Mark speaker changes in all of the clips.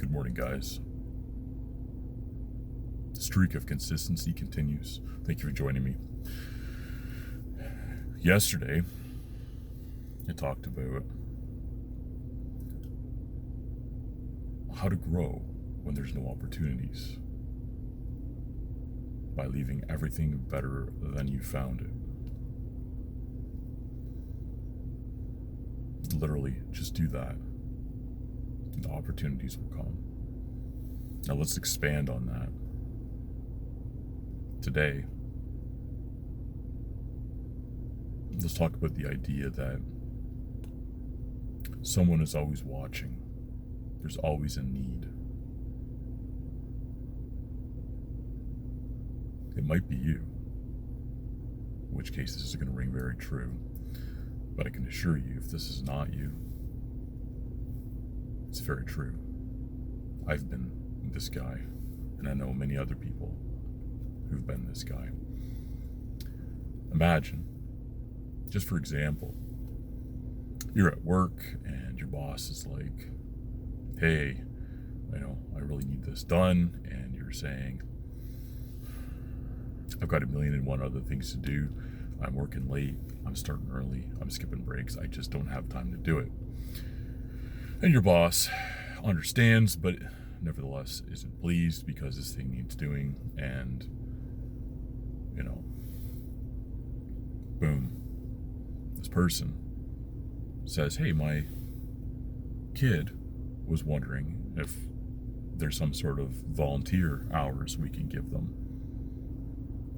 Speaker 1: Good morning, guys. The streak of consistency continues. Thank you for joining me. Yesterday, I talked about how to grow when there's no opportunities by leaving everything better than you found it. Literally, just do that. The opportunities will come. Now let's expand on that. Today, let's talk about the idea that someone is always watching. There's always a need. It might be you, in which case this is going to ring very true. But I can assure you, if this is not you, it's very true. I've been this guy, and I know many other people who've been this guy. Imagine, just for example, you're at work and your boss is like, hey, I really need this done, and you're saying, I've got 1,000,001 other things to do. I'm working late, I'm starting early, I'm skipping breaks, I just don't have time to do it. And your boss understands, but nevertheless isn't pleased because this thing needs doing, and boom, this person says, hey, my kid was wondering if there's some sort of volunteer hours we can give them,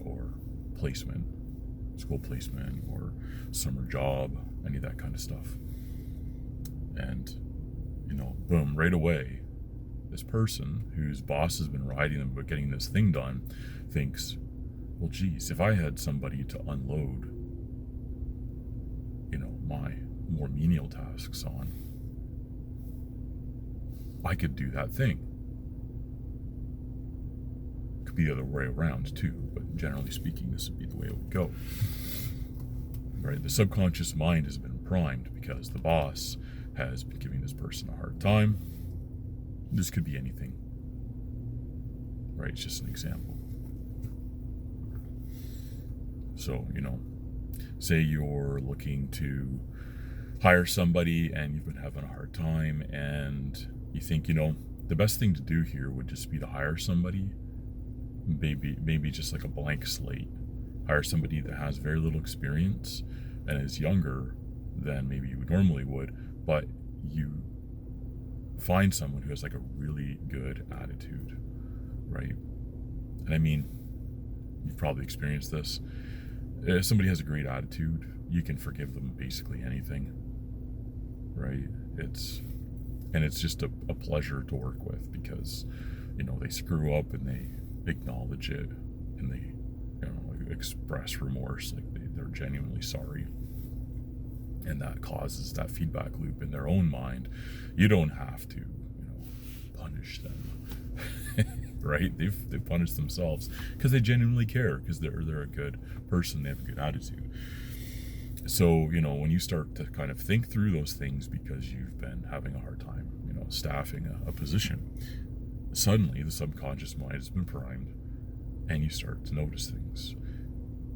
Speaker 1: or placement, school placement, or summer job, any of that kind of stuff. And boom, right away, this person whose boss has been riding them about getting this thing done thinks, well, geez, if I had somebody to unload my more menial tasks on, I could do that thing. Could be the other way around too, but generally speaking, this would be the way it would go. Right? The subconscious mind has been primed because the boss has been giving this person a hard time. This could be anything. Right? It's just an example. So, say you're looking to hire somebody and you've been having a hard time, and you think, the best thing to do here would just be to hire somebody, maybe just like a blank slate. Hire somebody that has very little experience and is younger than maybe you normally would, but you find someone who has like a really good attitude, right? And I mean, you've probably experienced this. If somebody has a great attitude, you can forgive them basically anything, right? It's just a pleasure to work with because, they screw up and they acknowledge it, and they, express remorse, like they're genuinely sorry. And that causes that feedback loop in their own mind. You don't have to, punish them, right? They've punished themselves because they genuinely care, because they're a good person, they have a good attitude. So, when you start to kind of think through those things because you've been having a hard time, staffing a position, suddenly the subconscious mind has been primed and you start to notice things.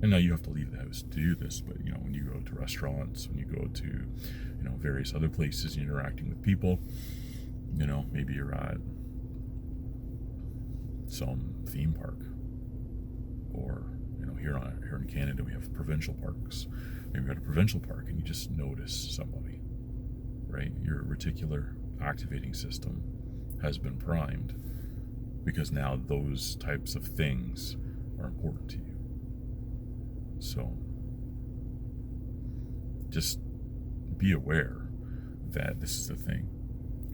Speaker 1: And now you have to leave the house to do this, but when you go to restaurants, when you go to, various other places, interacting with people, maybe you're at some theme park, or here in Canada we have provincial parks. Maybe you're at a provincial park and you just notice somebody, right? Your reticular activating system has been primed because now those types of things are important to you. So just be aware that this is the thing,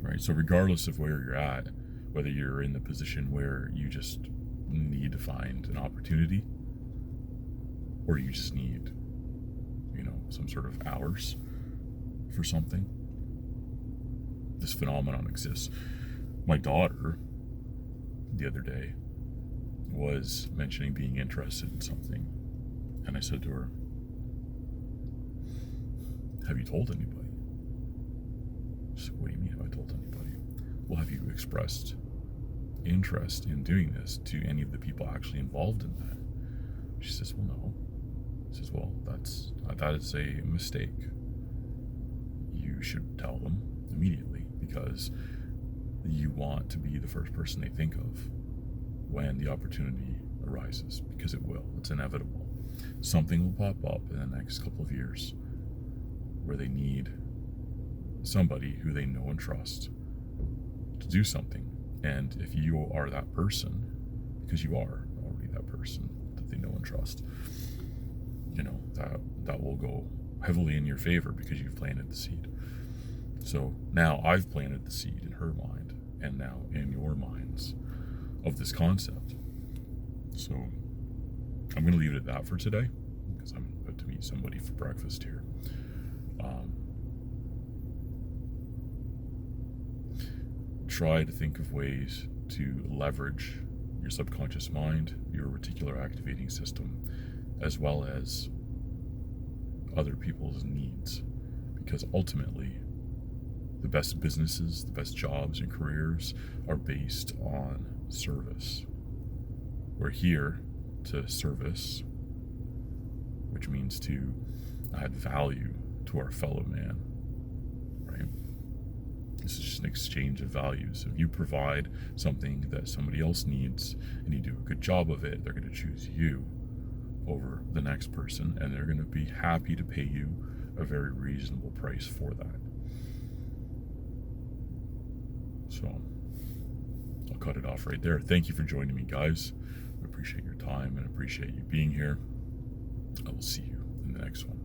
Speaker 1: right? So regardless of where you're at, whether you're in the position where you just need to find an opportunity, or you just need, some sort of hours for something, this phenomenon exists. My daughter, the other day, was mentioning being interested in something, and I said to her, have you told anybody? She's like, what do you mean, have I told anybody? well, have you expressed interest in doing this to any of the people actually involved in that? She says, well, no. He says, well, that is a mistake. You should tell them immediately, because you want to be the first person they think of when the opportunity arises, because it will. It's inevitable. Something will pop up in the next couple of years where they need somebody who they know and trust to do something. And if you are that person, because you are already that person that they know and trust, that will go heavily in your favor because you've planted the seed. So now I've planted the seed in her mind, and now in your minds, of this concept. So I'm going to leave it at that for today, because I'm about to meet somebody for breakfast here. Try to think of ways to leverage your subconscious mind, your reticular activating system, as well as other people's needs, because ultimately the best businesses, the best jobs and careers are based on service. We're here to service, which means to add value to our fellow man, right? This is just an exchange of values. If you provide something that somebody else needs and you do a good job of it, they're going to choose you over the next person, and they're going to be happy to pay you a very reasonable price for that. So I'll cut it off right there. Thank you for joining me, guys. I appreciate your time and appreciate you being here. I will see you in the next one.